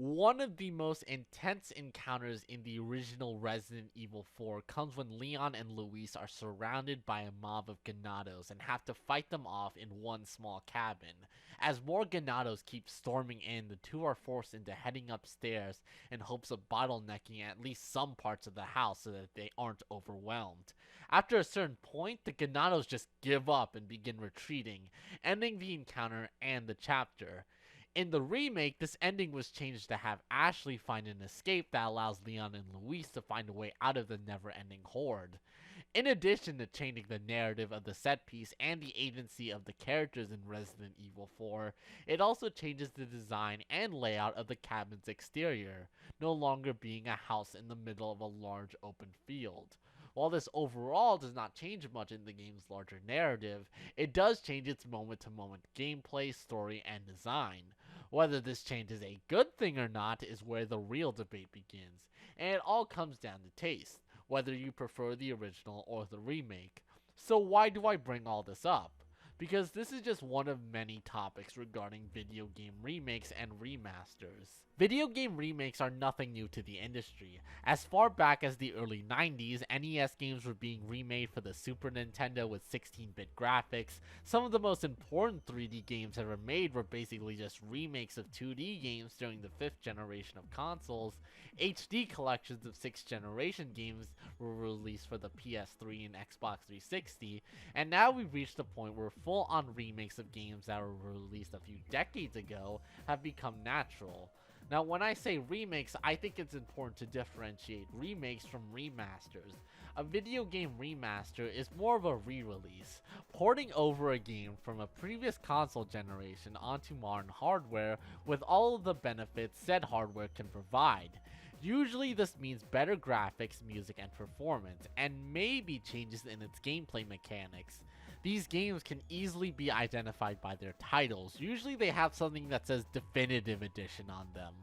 One of the most intense encounters in the original Resident Evil 4 comes when Leon and Luis are surrounded by a mob of Ganados and have to fight them off in one small cabin. As more Ganados keep storming in, the two are forced into heading upstairs in hopes of bottlenecking at least some parts of the house so that they aren't overwhelmed. After a certain point, the Ganados just give up and begin retreating, ending the encounter and the chapter. In the remake, this ending was changed to have Ashley find an escape that allows Leon and Luis to find a way out of the never-ending horde. In addition to changing the narrative of the set piece and the agency of the characters in Resident Evil 4, it also changes the design and layout of the cabin's exterior, no longer being a house in the middle of a large open field. While this overall does not change much in the game's larger narrative, it does change its moment-to-moment gameplay, story, and design. Whether this change is a good thing or not is where the real debate begins, and it all comes down to taste, whether you prefer the original or the remake. So why do I bring all this up? Because this is just one of many topics regarding video game remakes and remasters. Video game remakes are nothing new to the industry. As far back as the early 90s, NES games were being remade for the Super Nintendo with 16-bit graphics. Some of the most important 3D games ever made were basically just remakes of 2D games during the 5th generation of consoles. HD collections of 6th generation games were released for the PS3 and Xbox 360, and now we've reached the point where full-on remakes of games that were released a few decades ago have become natural. Now, when I say remakes, I think it's important to differentiate remakes from remasters. A video game remaster is more of a re-release, porting over a game from a previous console generation onto modern hardware with all of the benefits said hardware can provide. Usually this means better graphics, music, and performance, and maybe changes in its gameplay mechanics. These games can easily be identified by their titles. Usually they have something that says Definitive Edition on them.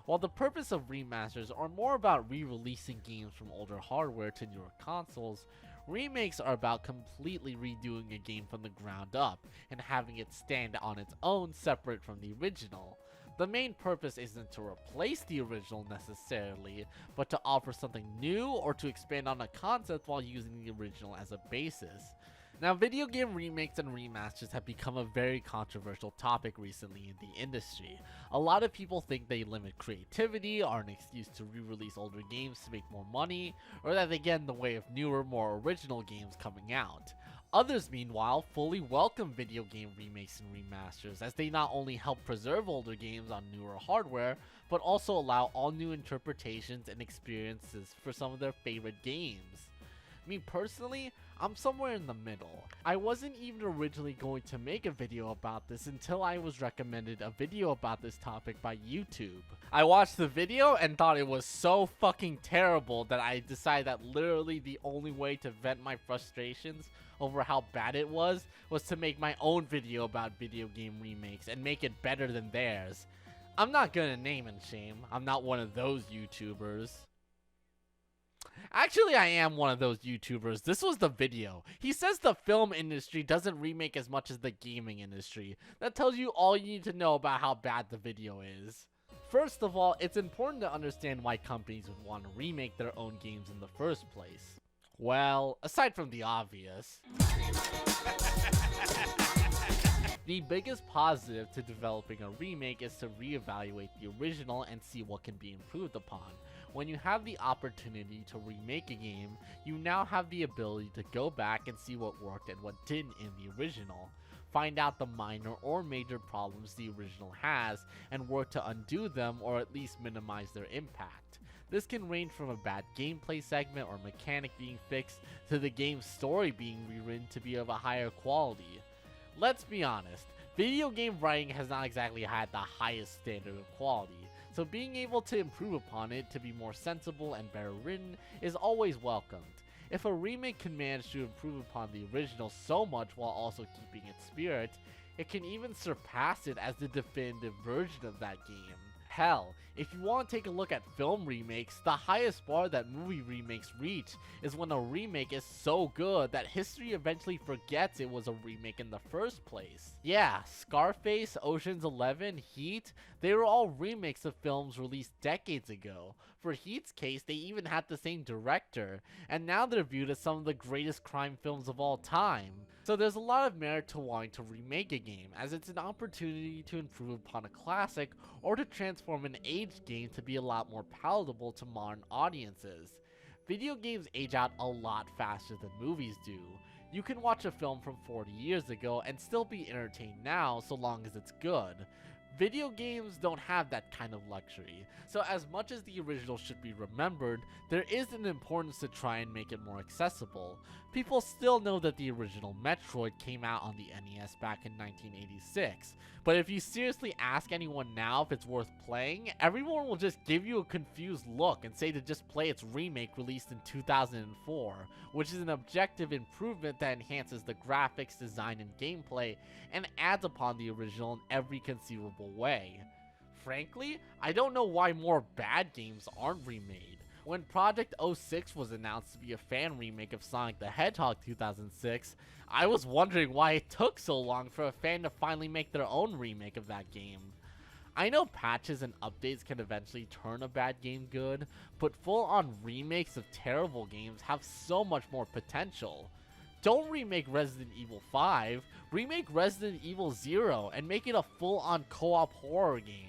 While the purpose of remasters are more about re-releasing games from older hardware to newer consoles, remakes are about completely redoing a game from the ground up and having it stand on its own separate from the original. The main purpose isn't to replace the original necessarily, but to offer something new or to expand on a concept while using the original as a basis. Now, video game remakes and remasters have become a very controversial topic recently in the industry. A lot of people think they limit creativity, are an excuse to re-release older games to make more money, or that they get in the way of newer, more original games coming out. Others, meanwhile, fully welcome video game remakes and remasters, as they not only help preserve older games on newer hardware, but also allow all new interpretations and experiences for some of their favorite games. Me personally, I'm somewhere in the middle. I wasn't even originally going to make a video about this until I was recommended a video about this topic by YouTube. I watched the video and thought it was so fucking terrible that I decided that literally the only way to vent my frustrations over how bad it was to make my own video about video game remakes and make it better than theirs. I'm not gonna name and shame. I'm not one of those YouTubers. Actually, I am one of those YouTubers. This was the video. He says the film industry doesn't remake as much as the gaming industry. That tells you all you need to know about how bad the video is. First of all, it's important to understand why companies would want to remake their own games in the first place. Well, aside from the obvious. The biggest positive to developing a remake is to reevaluate the original and see what can be improved upon. When you have the opportunity to remake a game, you now have the ability to go back and see what worked and what didn't in the original. Find out the minor or major problems the original has, and work to undo them or at least minimize their impact. This can range from a bad gameplay segment or mechanic being fixed, to the game's story being rewritten to be of a higher quality. Let's be honest, video game writing has not exactly had the highest standard of quality, so being able to improve upon it to be more sensible and better written is always welcomed. If a remake can manage to improve upon the original so much while also keeping its spirit, it can even surpass it as the definitive version of that game. Hell, If you want to take a look at film remakes, the highest bar that movie remakes reach is when a remake is so good that history eventually forgets it was a remake in the first place. Yeah, Scarface, Ocean's 11, Heat, they were all remakes of films released decades ago. For Heat's case, they even had the same director, and now they're viewed as some of the greatest crime films of all time. So there's a lot of merit to wanting to remake a game, as it's an opportunity to improve upon a classic or to transform an aged game to be a lot more palatable to modern audiences. Video games age out a lot faster than movies do. You can watch a film from 40 years ago and still be entertained now so long as it's good. Video games don't have that kind of luxury, so as much as the original should be remembered, there is an importance to try and make it more accessible. People still know that the original Metroid came out on the NES back in 1986, but if you seriously ask anyone now if it's worth playing, everyone will just give you a confused look and say to just play its remake released in 2004, which is an objective improvement that enhances the graphics, design, and gameplay, and adds upon the original in every conceivable way. Frankly, I don't know why more bad games aren't remade. When Project 06 was announced to be a fan remake of Sonic the Hedgehog 2006, I was wondering why it took so long for a fan to finally make their own remake of that game. I know patches and updates can eventually turn a bad game good, but full-on remakes of terrible games have so much more potential. Don't remake Resident Evil 5, remake Resident Evil 0 and make it a full-on co-op horror game.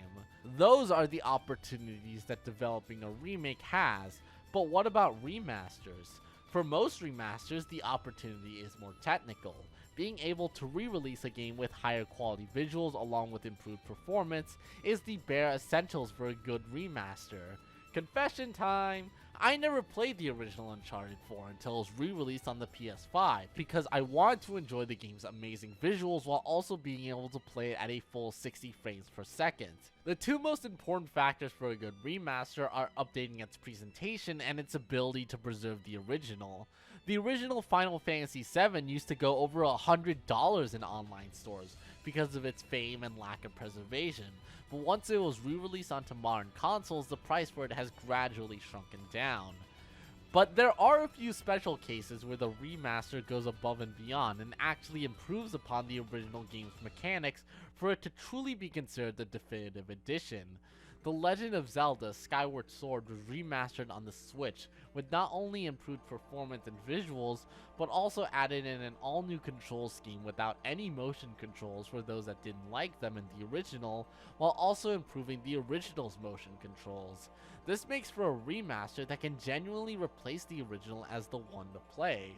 Those are the opportunities that developing a remake has, but what about remasters? For most remasters, the opportunity is more technical. Being able to re-release a game with higher quality visuals along with improved performance is the bare essentials for a good remaster. Confession time! I never played the original Uncharted 4 until it was re-released on the PS5 because I wanted to enjoy the game's amazing visuals while also being able to play it at a full 60 frames per second. The two most important factors for a good remaster are updating its presentation and its ability to preserve the original. The original Final Fantasy VII used to go over $100 in online stores because of its fame and lack of preservation, but once it was re-released onto modern consoles, the price for it has gradually shrunken down. But there are a few special cases where the remaster goes above and beyond and actually improves upon the original game's mechanics for it to truly be considered the definitive edition. The Legend of Zelda Skyward Sword was remastered on the Switch with not only improved performance and visuals, but also added in an all-new control scheme without any motion controls for those that didn't like them in the original, while also improving the original's motion controls. This makes for a remaster that can genuinely replace the original as the one to play.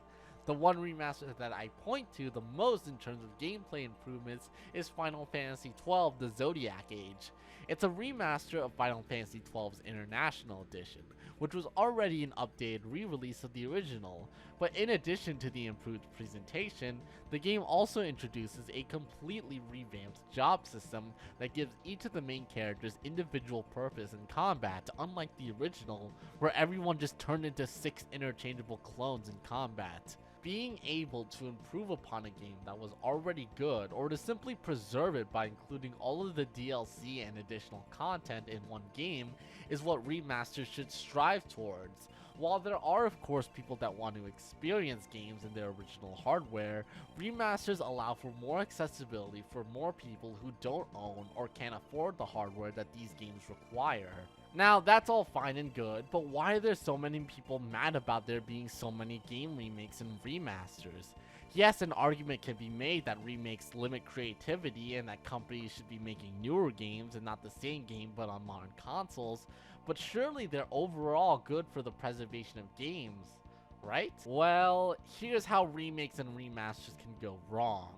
The one remaster that I point to the most in terms of gameplay improvements is Final Fantasy XII: The Zodiac Age. It's a remaster of Final Fantasy XII's International Edition, which was already an updated re-release of the original, but in addition to the improved presentation, the game also introduces a completely revamped job system that gives each of the main characters individual purpose in combat, unlike the original, where everyone just turned into 6 interchangeable clones in combat. Being able to improve upon a game that was already good, or to simply preserve it by including all of the DLC and additional content in one game, is what remasters should strive towards. While there are of course people that want to experience games in their original hardware, remasters allow for more accessibility for more people who don't own or can't afford the hardware that these games require. Now, that's all fine and good, but why are there so many people mad about there being so many game remakes and remasters? Yes, an argument can be made that remakes limit creativity and that companies should be making newer games and not the same game but on modern consoles, but surely they're overall good for the preservation of games, right? Well, here's how remakes and remasters can go wrong.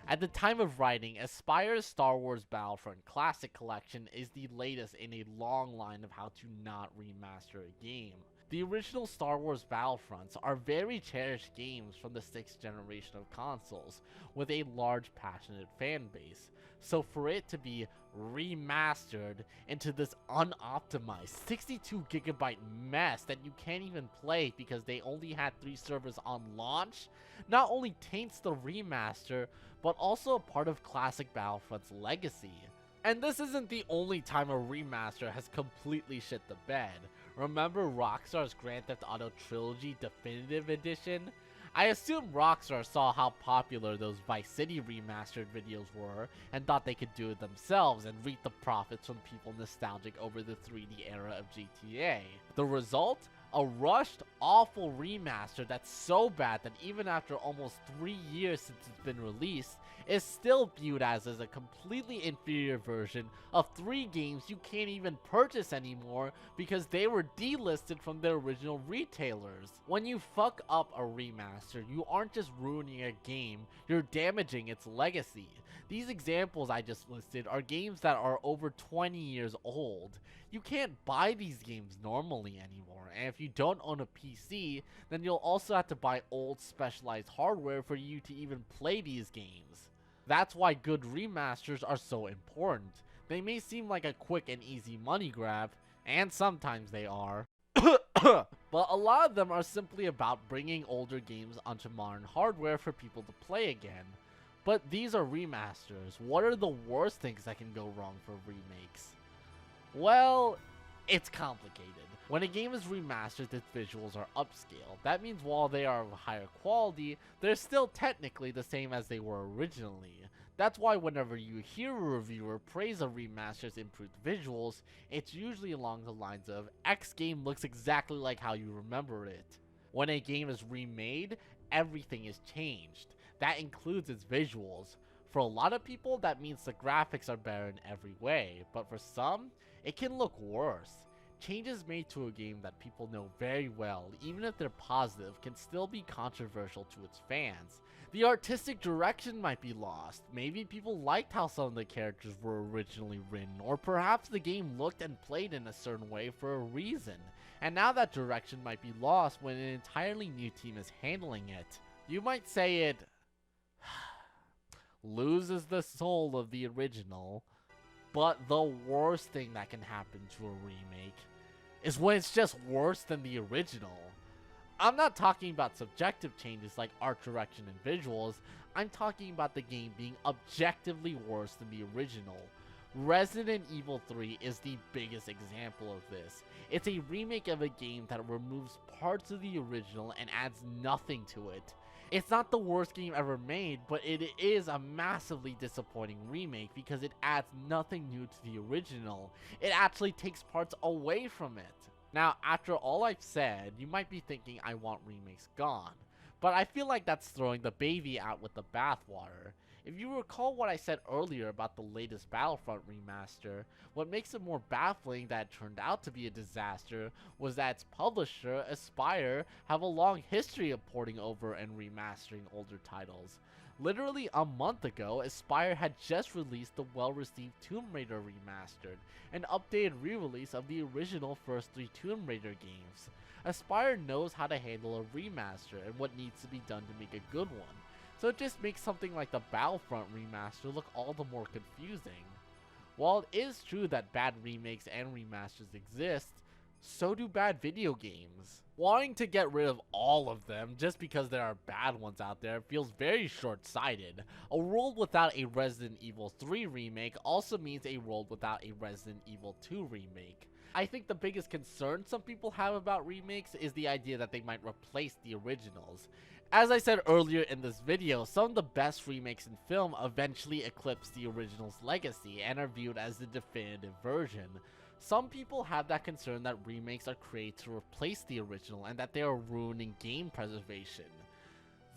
At the time of writing, Aspire's Star Wars Battlefront Classic Collection is the latest in a long line of how to not remaster a game. The original Star Wars Battlefronts are very cherished games from the 6th generation of consoles, with a large passionate fan base. So for it to be remastered into this unoptimized 62GB mess that you can't even play because they only had 3 servers on launch, not only taints the remaster, but also a part of classic Battlefront's legacy. And this isn't the only time a remaster has completely shit the bed. Remember Rockstar's Grand Theft Auto Trilogy Definitive Edition? I assume Rockstar saw how popular those Vice City remastered videos were and thought they could do it themselves and reap the profits from people nostalgic over the 3D era of GTA. The result? A rushed, awful remaster that's so bad that even after almost 3 years since it's been released, is still viewed as a completely inferior version of 3 games you can't even purchase anymore because they were delisted from their original retailers. When you fuck up a remaster, you aren't just ruining a game, you're damaging its legacy. These examples I just listed are games that are over 20 years old. You can't buy these games normally anymore, and if you don't own a PC, then you'll also have to buy old specialized hardware for you to even play these games. That's why good remasters are so important. They may seem like a quick and easy money grab, and sometimes they are, but a lot of them are simply about bringing older games onto modern hardware for people to play again. But these are remasters. What are the worst things that can go wrong for remakes? Well, it's complicated. When a game is remastered, its visuals are upscaled. That means while they are of higher quality, they're still technically the same as they were originally. That's why whenever you hear a reviewer praise a remaster's improved visuals, it's usually along the lines of, X game looks exactly like how you remember it. When a game is remade, everything is changed. That includes its visuals. For a lot of people, that means the graphics are better in every way, but for some, it can look worse. Changes made to a game that people know very well, even if they're positive, can still be controversial to its fans. The artistic direction might be lost. Maybe people liked how some of the characters were originally written, or perhaps the game looked and played in a certain way for a reason, and now that direction might be lost when an entirely new team is handling it. You might say it loses the soul of the original, but the worst thing that can happen to a remake is when it's just worse than the original. I'm not talking about subjective changes like art direction and visuals, I'm talking about the game being objectively worse than the original. Resident Evil 3 is the biggest example of this. It's a remake of a game that removes parts of the original and adds nothing to it. It's not the worst game ever made, but it is a massively disappointing remake because it adds nothing new to the original. It actually takes parts away from it. Now, after all I've said, you might be thinking I want remakes gone, but I feel like that's throwing the baby out with the bathwater. If you recall what I said earlier about the latest Battlefront remaster, what makes it more baffling that it turned out to be a disaster was that its publisher, Aspyr, have a long history of porting over and remastering older titles. Literally a month ago, Aspyr had just released the well-received Tomb Raider Remastered, an updated re-release of the original first 3 Tomb Raider games. Aspyr knows how to handle a remaster and what needs to be done to make a good one. So it just makes something like the Battlefront remaster look all the more confusing. While it is true that bad remakes and remasters exist, so do bad video games. Wanting to get rid of all of them just because there are bad ones out there feels very short-sighted. A world without a Resident Evil 3 remake also means a world without a Resident Evil 2 remake. I think the biggest concern some people have about remakes is the idea that they might replace the originals. As I said earlier in this video, some of the best remakes in film eventually eclipse the original's legacy and are viewed as the definitive version. Some people have that concern that remakes are created to replace the original and that they are ruining game preservation.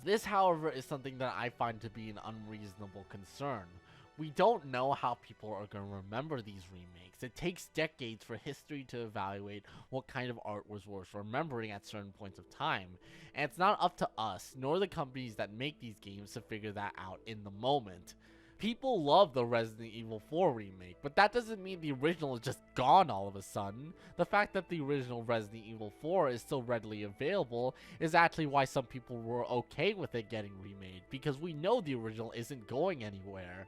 This, however, is something that I find to be an unreasonable concern. We don't know how people are going to remember these remakes. It takes decades for history to evaluate what kind of art was worth remembering at certain points of time, and it's not up to us, nor the companies that make these games, to figure that out in the moment. People love the Resident Evil 4 remake, but that doesn't mean the original is just gone all of a sudden. The fact that the original Resident Evil 4 is still readily available is actually why some people were okay with it getting remade, because we know the original isn't going anywhere.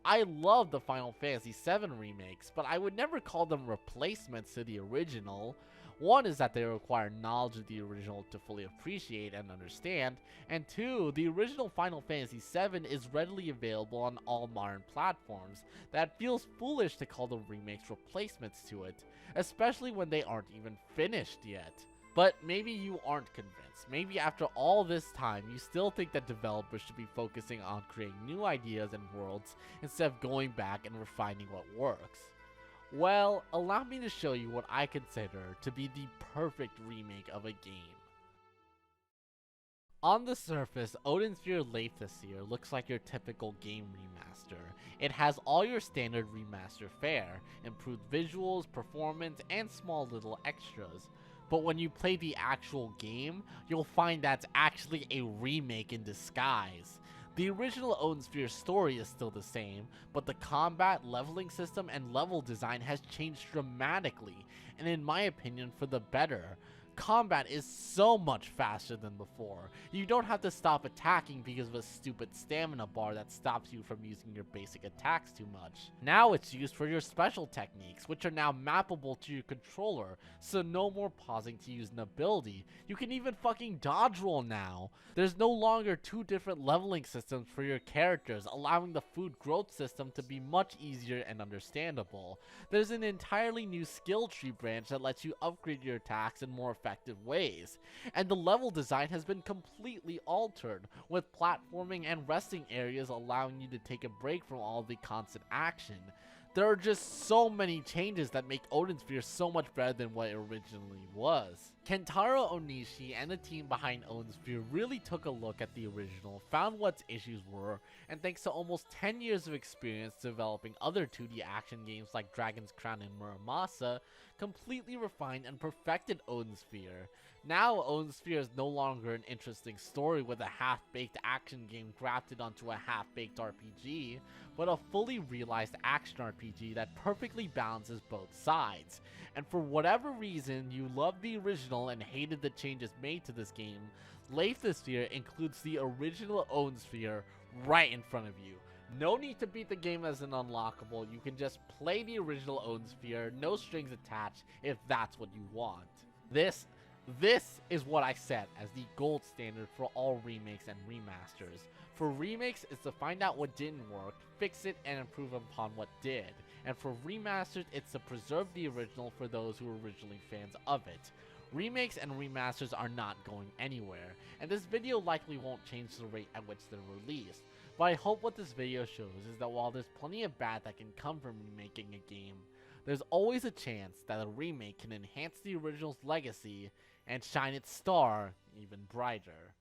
I love the Final Fantasy VII remakes, but I would never call them replacements to the original. One is that they require knowledge of the original to fully appreciate and understand, and two, the original Final Fantasy VII is readily available on all modern platforms, that feels foolish to call the remakes replacements to it, especially when they aren't even finished yet. But maybe you aren't convinced. Maybe after all this time, you still think that developers should be focusing on creating new ideas and worlds instead of going back and refining what works. Well, allow me to show you what I consider to be the perfect remake of a game. On the surface, Odin Sphere Leithasphere looks like your typical game remaster. It has all your standard remaster fare, improved visuals, performance, and small little extras. But when you play the actual game, you'll find that's actually a remake in disguise. The original Odin Sphere story is still the same, but the combat, leveling system, and level design has changed dramatically, and in my opinion for the better. Combat is so much faster than before. You don't have to stop attacking because of a stupid stamina bar that stops you from using your basic attacks too much. Now it's used for your special techniques, which are now mappable to your controller, so no more pausing to use an ability. You can even fucking dodge roll now. There's no longer two different leveling systems for your characters, allowing the food growth system to be much easier and understandable. There's an entirely new skill tree branch that lets you upgrade your attacks in more effective ways, and the level design has been completely altered, with platforming and resting areas allowing you to take a break from all the constant action. There are just so many changes that make Odin Sphere so much better than what it originally was. Kentaro Onishi and the team behind Odin Sphere really took a look at the original, found what its issues were, and thanks to almost 10 years of experience developing other 2D action games like Dragon's Crown and Muramasa, completely refined and perfected Odin Sphere. Now Odin Sphere is no longer an interesting story with a half-baked action game grafted onto a half-baked RPG, but a fully realized action RPG that perfectly balances both sides. And for whatever reason you loved the original and hated the changes made to this game, Leithasphere includes the original Odin Sphere right in front of you. No need to beat the game as an unlockable, you can just play the original Odin Sphere, no strings attached, if that's what you want. This is what I set as the gold standard for all remakes and remasters. For remakes, it's to find out what didn't work, fix it, and improve upon what did. And for remasters, it's to preserve the original for those who were originally fans of it. Remakes and remasters are not going anywhere, and this video likely won't change the rate at which they're released. But I hope what this video shows is that while there's plenty of bad that can come from remaking a game, there's always a chance that a remake can enhance the original's legacy and shine its star even brighter.